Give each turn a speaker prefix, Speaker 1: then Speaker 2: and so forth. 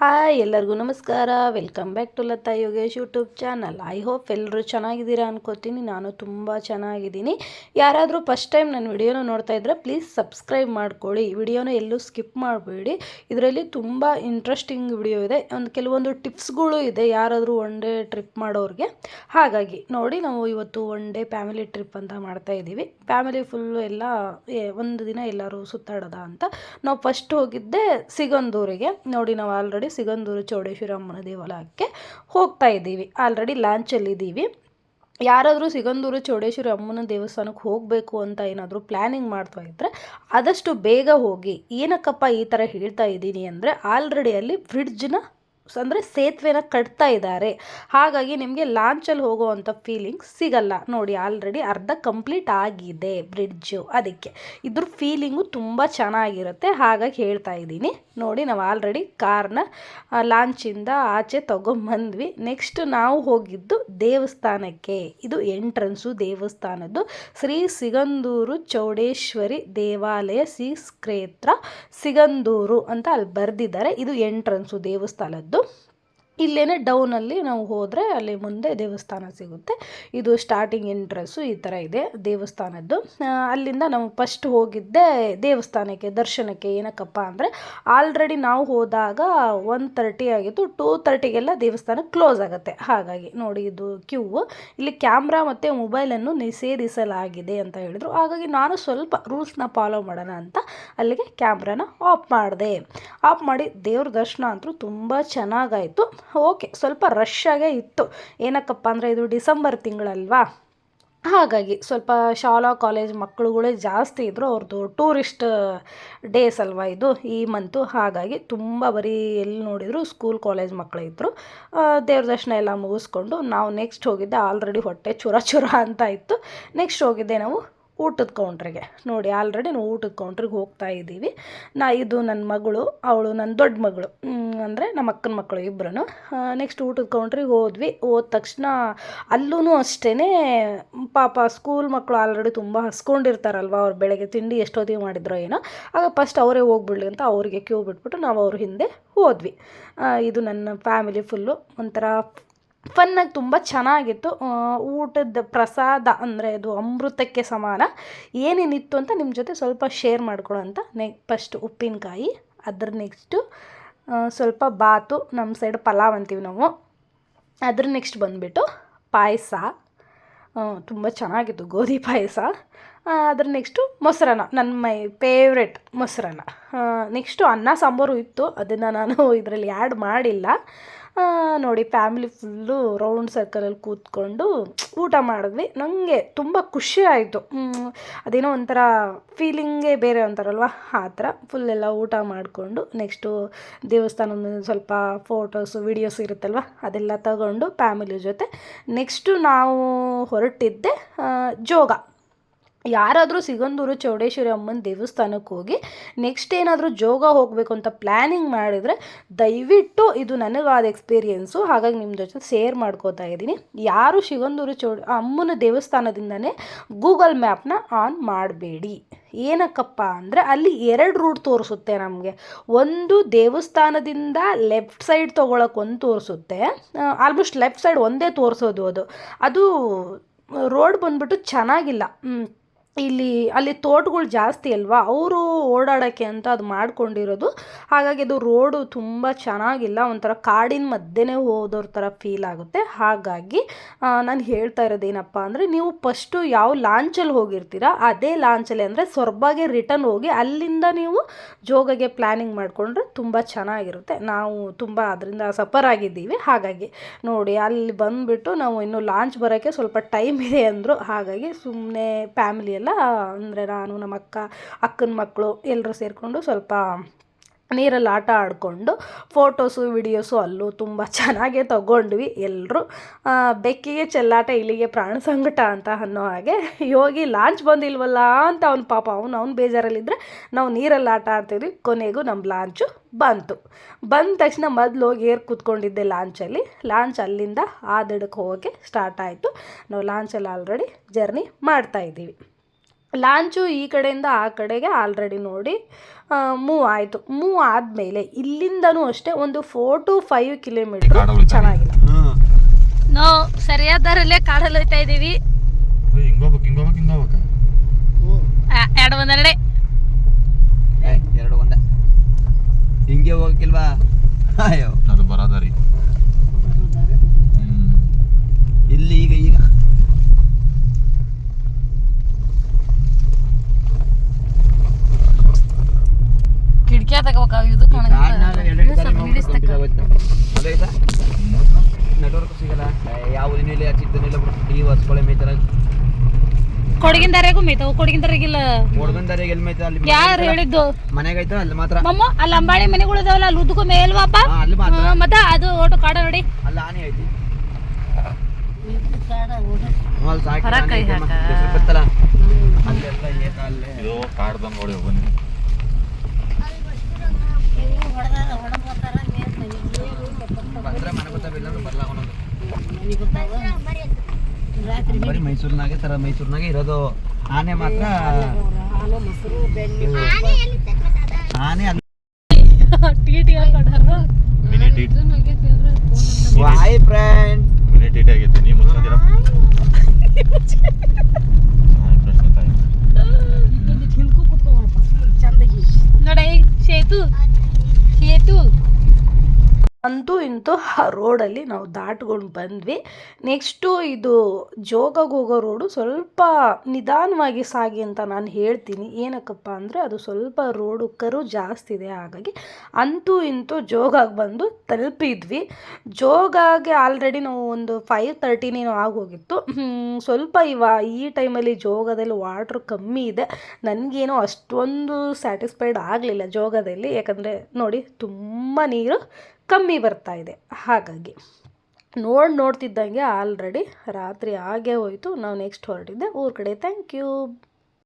Speaker 1: Hi ಎಲ್ಲರಿಗೂ ನಮಸ್ಕಾರ. Welcome back to Lata Yogesh YouTube channel. I hope ಎಲ್ಲರೂ ಚೆನ್ನಾಗಿದ್ದೀರಾ ಅನ್ಕೋತೀನಿ. ನಾನು ತುಂಬ ಚೆನ್ನಾಗಿದ್ದೀನಿ. ಯಾರಾದರೂ ಫಸ್ಟ್ ಟೈಮ್ ನನ್ನ ವಿಡಿಯೋನ ನೋಡ್ತಾ ಇದ್ದರೆ ಪ್ಲೀಸ್ ಸಬ್ಸ್ಕ್ರೈಬ್ ಮಾಡ್ಕೊಳ್ಳಿ. ವಿಡಿಯೋನ ಎಲ್ಲೂ ಸ್ಕಿಪ್ ಮಾಡಬೇಡಿ. ಇದರಲ್ಲಿ ತುಂಬ ಇಂಟ್ರೆಸ್ಟಿಂಗ್ ವಿಡಿಯೋ ಇದೆ. ಕೆಲವೊಂದು ಟಿಪ್ಸ್ಗಳು ಇದೆ ಯಾರಾದರೂ ಒನ್ ಡೇ ಟ್ರಿಪ್ ಮಾಡೋರಿಗೆ. ಹಾಗಾಗಿ ನೋಡಿ, ನಾವು ಇವತ್ತು ಒನ್ ಡೇ ಫ್ಯಾಮಿಲಿ ಟ್ರಿಪ್ ಅಂತ ಮಾಡ್ತಾ ಇದ್ದೀವಿ. ಫ್ಯಾಮಿಲಿ ಫುಲ್ಲು ಎಲ್ಲ ಒಂದು ದಿನ ಎಲ್ಲರೂ ಸುತ್ತಾಡೋದ ಅಂತ ನಾವು ಫಸ್ಟ್ ಹೋಗಿದ್ದೆ ಸಿಗಂದೂರಿಗೆ. ನೋಡಿ, ನಾವು ಆಲ್ರೆಡಿ ಸಿಗಂದೂರು ಚೌಡೇಶ್ವರಿ ಅಮ್ಮನ ದೇವಾಲಯಕ್ಕೆ ಹೋಗ್ತಾ ಇದ್ದೀವಿ. ಆಲ್ರೆಡಿ ಲಾಂಚಲ್ಲಿದ್ದೀವಿ. ಯಾರಾದರೂ ಸಿಗಂದೂರು ಚೌಡೇಶ್ವರಿ ಅಮ್ಮನ ದೇವಸ್ಥಾನಕ್ಕೆ ಹೋಗಬೇಕು ಅಂತ ಏನಾದರೂ ಪ್ಲ್ಯಾನಿಂಗ್ ಮಾಡ್ತಾ ಇದ್ದರೆ ಆದಷ್ಟು ಬೇಗ ಹೋಗಿ. ಏನಕ್ಕಪ್ಪ ಈ ಥರ ಹೇಳ್ತಾ ಇದ್ದೀನಿ ಅಂದರೆ, ಆಲ್ರೆಡಿ ಅಲ್ಲಿ ಬ್ರಿಡ್ಜ್ನ ಅಂದರೆ ಸೇತುವೆನ ಕಟ್ತಾ ಇದ್ದಾರೆ. ಹಾಗಾಗಿ ನಿಮಗೆ ಲಾಂಚಲ್ಲಿ ಹೋಗೋವಂಥ ಫೀಲಿಂಗ್ ಸಿಗಲ್ಲ. ನೋಡಿ, ಆಲ್ರೆಡಿ ಅರ್ಧ ಕಂಪ್ಲೀಟ್ ಆಗಿದೆ ಬ್ರಿಡ್ಜು. ಅದಕ್ಕೆ ಇದ್ರ ಫೀಲಿಂಗು ತುಂಬ ಚೆನ್ನಾಗಿರುತ್ತೆ. ಹಾಗಾಗಿ ಹೇಳ್ತಾ ಇದ್ದೀನಿ. ನೋಡಿ, ನಾವು ಆಲ್ರೆಡಿ ಕಾರ್ನ ಲಾಂಚಿಂದ ಆಚೆ ತೊಗೊಂಬಂದ್ವಿ. ನೆಕ್ಸ್ಟ್ ನಾವು ಹೋಗಿದ್ದು ದೇವಸ್ಥಾನಕ್ಕೆ. ಇದು ಎಂಟ್ರೆನ್ಸು ದೇವಸ್ಥಾನದ್ದು. ಶ್ರೀ ಸಿಗಂದೂರು ಚೌಡೇಶ್ವರಿ ದೇವಾಲಯ ಶ್ರೀ ಕ್ಷೇತ್ರ ಸಿಗಂದೂರು ಅಂತ ಅಲ್ಲಿ ಬರೆದಿದ್ದಾರೆ. ಇದು ಎಂಟ್ರೆನ್ಸು ದೇವಸ್ಥಾನದ್ದು. ಇಲ್ಲೇನೆ ಡೌನಲ್ಲಿ ನಾವು ಹೋದರೆ ಅಲ್ಲಿ ಮುಂದೆ ದೇವಸ್ಥಾನ ಸಿಗುತ್ತೆ. ಇದು ಸ್ಟಾರ್ಟಿಂಗ್ ಎಂಟ್ರೆನ್ಸು ಈ ಥರ ಇದೆ ದೇವಸ್ಥಾನದ್ದು. ಅಲ್ಲಿಂದ ನಾವು ಫಸ್ಟ್ ಹೋಗಿದ್ದೆ ದೇವಸ್ಥಾನಕ್ಕೆ ದರ್ಶನಕ್ಕೆ. ಏನಕ್ಕಪ್ಪ ಅಂದರೆ, ಆಲ್ರೆಡಿ ನಾವು ಹೋದಾಗ 1:30 ಆಗಿತ್ತು. 2:30ಗೆಲ್ಲ ದೇವಸ್ಥಾನ ಕ್ಲೋಸ್ ಆಗುತ್ತೆ. ಹಾಗಾಗಿ ನೋಡಿ, ಇದು ಕ್ಯೂ. ಇಲ್ಲಿ ಕ್ಯಾಮ್ರಾ ಮತ್ತು ಮೊಬೈಲನ್ನು ನಿಷೇಧಿಸಲಾಗಿದೆ ಅಂತ ಹೇಳಿದರು. ಹಾಗಾಗಿ ನಾನು ಸ್ವಲ್ಪ ರೂಲ್ಸ್ನ ಫಾಲೋ ಮಾಡೋಣ ಅಂತ ಅಲ್ಲಿಗೆ ಕ್ಯಾಮ್ರಾನ ಆಫ್ ಮಾಡಿದೆ. ಆಫ್ ಮಾಡಿ ದೇವ್ರ ದರ್ಶನ ಅಂತೂ ತುಂಬ ಚೆನ್ನಾಗಾಯಿತು. ಓಕೆ, ಸ್ವಲ್ಪ ರಶ್ ಆಗೇ ಇತ್ತು. ಏನಕ್ಕಪ್ಪ ಅಂದರೆ, ಇದು ಡಿಸೆಂಬರ್ ತಿಂಗಳಲ್ವಾ, ಹಾಗಾಗಿ ಸ್ವಲ್ಪ ಶಾಲಾ ಕಾಲೇಜ್ ಮಕ್ಕಳುಗಳೇ ಜಾಸ್ತಿ ಇದ್ದರು. ಅವ್ರದ್ದು ಟೂರಿಸ್ಟ್ ಡೇಸ್ ಅಲ್ವಾ ಇದು, ಈ ಮಂತು. ಹಾಗಾಗಿ ತುಂಬ ಬರೀ ಎಲ್ಲಿ ನೋಡಿದ್ರು ಸ್ಕೂಲ್ ಕಾಲೇಜ್ ಮಕ್ಕಳು ಇದ್ದರು. ದೇವ್ರ ದರ್ಶನ ಎಲ್ಲ ಮುಗಿಸ್ಕೊಂಡು ನಾವು ನೆಕ್ಸ್ಟ್ ಹೋಗಿದ್ದೆ. ಆಲ್ರೆಡಿ ಹೊಟ್ಟೆ ಚುರ ಅಂತ ಇತ್ತು. ನೆಕ್ಸ್ಟ್ ಹೋಗಿದ್ದೆ ನಾವು ಊಟದ ಕೌಂಟ್ರಿಗೆ. ನೋಡಿ, ಆಲ್ರೆಡಿ ನಾವು ಊಟದ ಕೌಂಟ್ರಿಗೆ ಹೋಗ್ತಾ ಇದ್ದೀವಿ. ಇದು ನನ್ನ ಮಗಳು, ಅವಳು ನನ್ನ ದೊಡ್ಡ ಮಗಳು, ಅಂದರೆ ನಮ್ಮ ಅಕ್ಕನ ಮಕ್ಕಳು ಇಬ್ಬರೂ. ನೆಕ್ಸ್ಟ್ ಊಟದ ಕೌಂಟ್ರಿಗೆ ಹೋದ್ವಿ. ಹೋದ ತಕ್ಷಣ ಅಲ್ಲೂ ಅಷ್ಟೇ ಪಾಪ ಸ್ಕೂಲ್ ಮಕ್ಕಳು ಆಲ್ರೆಡಿ ತುಂಬ ಹಸ್ಕೊಂಡಿರ್ತಾರಲ್ವ. ಅವ್ರು ಬೆಳಗ್ಗೆ ತಿಂಡಿ ಎಷ್ಟೊತ್ತಿಗೆ ಮಾಡಿದ್ರೋ ಏನೋ. ಆಗ ಫಸ್ಟ್ ಅವರೇ ಹೋಗ್ಬಿಡ್ಲಿ ಅಂತ ಅವರಿಗೆ ಕ್ಯೂ ಬಿಟ್ಬಿಟ್ಟು ನಾವು ಅವ್ರ ಹಿಂದೆ ಹೋದ್ವಿ. ಇದು ನನ್ನ ಫ್ಯಾಮಿಲಿ ಫುಲ್ಲು ಒಂಥರ ಫನ್ನಾಗಿ ತುಂಬ ಚೆನ್ನಾಗಿತ್ತು. ಊಟದ ಪ್ರಸಾದ ಅಂದರೆ ಅದು ಅಮೃತಕ್ಕೆ ಸಮಾನ. ಏನೇನಿತ್ತು ಅಂತ ನಿಮ್ಮ ಜೊತೆ ಸ್ವಲ್ಪ ಶೇರ್ ಮಾಡ್ಕೊಳ್ಳೋ ಅಂತ. ಫಸ್ಟ್ ಉಪ್ಪಿನಕಾಯಿ, ಅದ್ರ ನೆಕ್ಸ್ಟು ಸ್ವಲ್ಪ ಬಾತು, ನಮ್ಮ ಸೈಡ್ ಪಲಾವ್ ಅಂತೀವಿ ನಾವು. ಅದ್ರ ನೆಕ್ಸ್ಟ್ ಬಂದುಬಿಟ್ಟು ಪಾಯಸ, ತುಂಬ ಚೆನ್ನಾಗಿತ್ತು ಗೋಧಿ ಪಾಯಸ. ಅದ್ರ ನೆಕ್ಸ್ಟು ಮೊಸರನ್ನ, ನನ್ನ ಫೇವ್ರೆಟ್ ಮೊಸರನ್ನ. ನೆಕ್ಸ್ಟು ಅನ್ನ ಸಾಂಬಾರು ಇತ್ತು, ಅದನ್ನು ನಾನು ಇದರಲ್ಲಿ ಆ್ಯಡ್ ಮಾಡಿಲ್ಲ. ನೋಡಿ, ಫ್ಯಾಮಿಲಿ ಫುಲ್ಲು ರೌಂಡ್ ಸರ್ಕಲಲ್ಲಿ ಕೂತ್ಕೊಂಡು ಊಟ ಮಾಡಿದ್ವಿ. ನನಗೆ ತುಂಬ ಖುಷಿ ಆಯಿತು. ಅದೇನೋ ಒಂಥರ ಫೀಲಿಂಗೇ ಬೇರೆ ಅಂತಾರಲ್ವ, ಆ ಥರ ಫುಲ್ಲೆಲ್ಲ ಊಟ ಮಾಡಿಕೊಂಡು ನೆಕ್ಸ್ಟು ದೇವಸ್ಥಾನದ ಸ್ವಲ್ಪ ಫೋಟೋಸು ವಿಡಿಯೋಸ್ ಇರುತ್ತಲ್ವ, ಅದೆಲ್ಲ ತಗೊಂಡು ಫ್ಯಾಮಿಲಿ ಜೊತೆ ನೆಕ್ಸ್ಟು ನಾವು ಹೊರಟಿದ್ದೆ ಜೋಗ. ಯಾರಾದರೂ ಸಿಗಂದೂರು ಚೌಡೇಶ್ವರಿ ಅಮ್ಮನ ದೇವಸ್ಥಾನಕ್ಕೆ ಹೋಗಿ ನೆಕ್ಸ್ಟ್ ಏನಾದರೂ ಜೋಗ ಹೋಗಬೇಕು ಅಂತ ಪ್ಲ್ಯಾನಿಂಗ್ ಮಾಡಿದರೆ ದಯವಿಟ್ಟು, ಇದು ನನಗಾದ ಎಕ್ಸ್ಪೀರಿಯೆನ್ಸು, ಹಾಗಾಗಿ ನಿಮ್ಮ ಜೊತೆ ಶೇರ್ ಮಾಡ್ಕೋತಾ ಇದ್ದೀನಿ. ಯಾರು ಸಿಗಂದೂರು ಅಮ್ಮನ ದೇವಸ್ಥಾನದಿಂದನೇ ಗೂಗಲ್ ಮ್ಯಾಪ್ನ ಆನ್ ಮಾಡಬೇಡಿ. ಏನಕ್ಕಪ್ಪ ಅಂದರೆ, ಅಲ್ಲಿ 2 ರೂಟ್ ತೋರಿಸುತ್ತೆ ನಮಗೆ. ಒಂದು ದೇವಸ್ಥಾನದಿಂದ ಲೆಫ್ಟ್ ಸೈಡ್ ತೊಗೊಳಕ್ಕೆ ಒಂದು ತೋರಿಸುತ್ತೆ. ಆಲ್ಮೋಸ್ಟ್ ಲೆಫ್ಟ್ ಸೈಡ್ ಒಂದೇ ತೋರಿಸೋದು. ಅದು ರೋಡ್ ಬಂದ್ಬಿಟ್ಟು ಚೆನ್ನಾಗಿಲ್ಲ. ಅಲ್ಲಿ ತೋಟಗಳು ಜಾಸ್ತಿ ಅಲ್ವಾ, ಅವರು ಓಡಾಡೋಕ್ಕೆ ಅಂತ ಅದು ಮಾಡ್ಕೊಂಡಿರೋದು. ಹಾಗಾಗಿ ಅದು ರೋಡು ತುಂಬ ಚೆನ್ನಾಗಿಲ್ಲ. ಒಂಥರ ಕಾಡಿನ ಮಧ್ಯೆನೇ ಹೋದೋರ ಥರ ಫೀಲ್ ಆಗುತ್ತೆ. ಹಾಗಾಗಿ ನಾನು ಹೇಳ್ತಾ ಇರೋದೇನಪ್ಪ ಅಂದರೆ, ನೀವು ಫಸ್ಟು ಯಾವ ಲಾಂಚಲ್ಲಿ ಹೋಗಿರ್ತೀರ ಅದೇ ಲಾಂಚಲ್ಲಿ, ಅಂದರೆ ಸೊರಬಾಗೆ ರಿಟರ್ನ್ ಹೋಗಿ ಅಲ್ಲಿಂದ ನೀವು ಜೋಗಗೆ ಪ್ಲ್ಯಾನಿಂಗ್ ಮಾಡಿಕೊಂಡ್ರೆ ತುಂಬ ಚೆನ್ನಾಗಿರುತ್ತೆ. ನಾವು ತುಂಬ ಅದರಿಂದ ಸಫರ್ ಆಗಿದ್ದೀವಿ. ಹಾಗಾಗಿ ನೋಡಿ, ಅಲ್ಲಿ ಬಂದುಬಿಟ್ಟು ನಾವು ಇನ್ನು ಲಾಂಚ್ ಬರೋಕ್ಕೆ ಸ್ವಲ್ಪ ಟೈಮ್ ಇದೆ ಅಂದರು. ಹಾಗಾಗಿ ಸುಮ್ಮನೆ ಫ್ಯಾಮಿಲಿ ಎಲ್ಲ, ಅಂದರೆ ನಾನು, ನಮ್ಮ ಅಕ್ಕನ ಮಕ್ಕಳು ಎಲ್ಲರೂ ಸೇರಿಕೊಂಡು ಸ್ವಲ್ಪ ನೀರಲ್ಲಿ ಆಟ ಆಡಿಕೊಂಡು ಫೋಟೋಸು ವಿಡಿಯೋಸು ಅಲ್ಲೂ ತುಂಬ ಚೆನ್ನಾಗೇ ತಗೊಂಡ್ವಿ ಎಲ್ಲರೂ. ಬೆಕ್ಕಿಗೆ ಚೆಲ್ಲಾಟ ಇಲ್ಲಿಗೆ ಪ್ರಾಣ ಸಂಕಟ ಅಂತ ಅನ್ನೋ ಹಾಗೆ. ಹೋಗಿ ಲಾಂಚ್ ಬಂದಿಲ್ವಲ್ಲ ಅಂತ ಅವ್ನು ಪಾಪ ಅವನು ಬೇಜಾರಲ್ಲಿದ್ದರೆ ನಾವು ನೀರಲ್ಲಿ ಆಟ ಆಡ್ತಿದ್ವಿ. ಕೊನೆಗೂ ನಮ್ಮ ಲಾಂಚು ಬಂದ ತಕ್ಷಣ ಮೊದಲು ಹೋಗಿ ಏರ್ ಕೂತ್ಕೊಂಡಿದ್ದೆ ಲಾಂಚಲ್ಲಿ. ಲಾಂಚ್ ಅಲ್ಲಿಂದ ಆ ದಡಕ್ಕೆ ಹೋಗೋಕ್ಕೆ ಸ್ಟಾರ್ಟ್ ಆಯಿತು. ನಾವು ಲಾಂಚಲ್ಲಿ ಆಲ್ರೆಡಿ ಜರ್ನಿ ಮಾಡ್ತಾಯಿದ್ದೀವಿ. ಲಾಂಚು ಈ ಕಡೆಯಿಂದ ಆ ಕಡೆಗೆ ಆಲ್ರೆಡಿ ನೋಡಿ ಮೂವ್ ಆಯಿತು. ಮೂವ್ ಆದಮೇಲೆ ಇಲ್ಲಿಂದನೂ ಅಷ್ಟೇ ಒಂದು 4 to 5 ಕಿಲೋಮೀಟ್ರ್ ಚೆನ್ನಾಗಿಲ್ಲ. ನಾವು ಸರಿಯಾದರಲ್ಲೇ ಕಾಡಲ್ಲಿ ಹೋಗ್ತಾ ಇದ್ದೀವಿ.
Speaker 2: ಎರಡು ಒಂದೇ ಹಿಂಗೆ ಹೋಗಕ್ಕಿಲ್ವಾ? ಅಯ್ಯೋ ಅದು ಬರೋದಾರಿ ಇಲ್ಲಿ ಈಗ
Speaker 1: ಕಿಟಕಿಯ ತಗೋಬೇಕಾಗ ಇದು
Speaker 2: ನೆಟ್ವರ್ಕ್ ಸಿಗಲ್ಲ. ಯಾವ ಇಲ್ಲಿ ಹಚ್ಚಿದ್ದನಿಲ್ಲ ಈ ಹೊಸ್ಕೊಳೆ ಮೇಯ್ತಾರ.
Speaker 1: ಕೊಡಗಿಂದರೆಗೂ ಮೇಯ್ತಾವ. ಕೊಡಗಿಂದರೆಗಿಲ್ಲ.
Speaker 2: ಕೊಡಗಿಂದರೆಗೆ ಎಲ್ಲಿ ಮೇಯ್ತಾವ? ಅಲ್ಲಿ
Speaker 1: ಯಾರು ಹೇಳಿದ್ದು?
Speaker 2: ಮನೆಗೆ ಐತ ಅಲ್ಲಿ ಮಾತ್ರ.
Speaker 1: ಮಮ್ಮ ಅಲ್ಲಿ ಅಂಬಾಣಿ ಮನೆಗಳು ಇದಾವಲ್ಲ, ಅಲ್ಲಿ ಉದ್ದಕ್ಕೂ ಮೇಲ್ವಾಪ.
Speaker 2: ಅಲ್ಲಿ ಮಾತ್ರ.
Speaker 1: ಮತ್ತೆ ಅದು ಓಟು ಕಾಡ ನೋಡಿ.
Speaker 2: ಅಲ್ಲಿ ಆನೆ ಐತಿ. ಕಾಡ್ದಂಗ್ ನೋಡಿ ಬನ್ನಿ. ಬರೀ ಮೈಸೂರಿನಾಗೆ ಇರೋದು ಆನೆ ಮಾತ್ರ. ಆನೆ ಹಾಯ್ ಫ್ರೆಂಡ್
Speaker 1: ನೋಡಿ ಸೇತು ಸೇತು ಅಂತೂ ಇಂತೂ ಆ ರೋಡಲ್ಲಿ ನಾವು ದಾಟ್ಕೊಂಡು ಬಂದ್ವಿ. ನೆಕ್ಸ್ಟು ಇದು ಜೋಗಕ್ಕೆ ಹೋಗೋ ರೋಡು ಸ್ವಲ್ಪ ನಿಧಾನವಾಗಿ ಸಾಗಿ ಅಂತ ನಾನು ಹೇಳ್ತೀನಿ. ಏನಕ್ಕಪ್ಪ ಅಂದರೆ ಅದು ಸ್ವಲ್ಪ ರೋಡು ಕರು ಜಾಸ್ತಿ ಇದೆ, ಹಾಗಾಗಿ ಅಂತೂ ಇಂತೂ ಜೋಗಾಗೆ ಬಂದು ತಲುಪಿದ್ವಿ. ಜೋಗಾಗೆ ಆಲ್ರೆಡಿ ನಾವು ಒಂದು 5:30 ಆಗೋಗಿತ್ತು. ಸ್ವಲ್ಪ ಈ ಟೈಮಲ್ಲಿ ಜೋಗದಲ್ಲಿ ವಾಟ್ರ್ ಕಮ್ಮಿ ಇದೆ. ನನಗೇನೋ ಅಷ್ಟೊಂದು ಸ್ಯಾಟಿಸ್ಫೈಡ್ ಆಗಲಿಲ್ಲ ಜೋಗದಲ್ಲಿ, ಯಾಕಂದರೆ ನೋಡಿ ತುಂಬ ನೀರು ಕಮ್ಮಿ ಬರ್ತಾ ಇದೆ. ಹಾಗಾಗಿ ನೋಡ್ತಿದ್ದಂಗೆ ಆಲ್ರೆಡಿ ರಾತ್ರಿ ಆಗೇ ಹೋಯಿತು. ನಾವು ನೆಕ್ಸ್ಟ್ ಹೊರಟಿದ್ದೆ ಊರ ಕಡೆ. Thank you.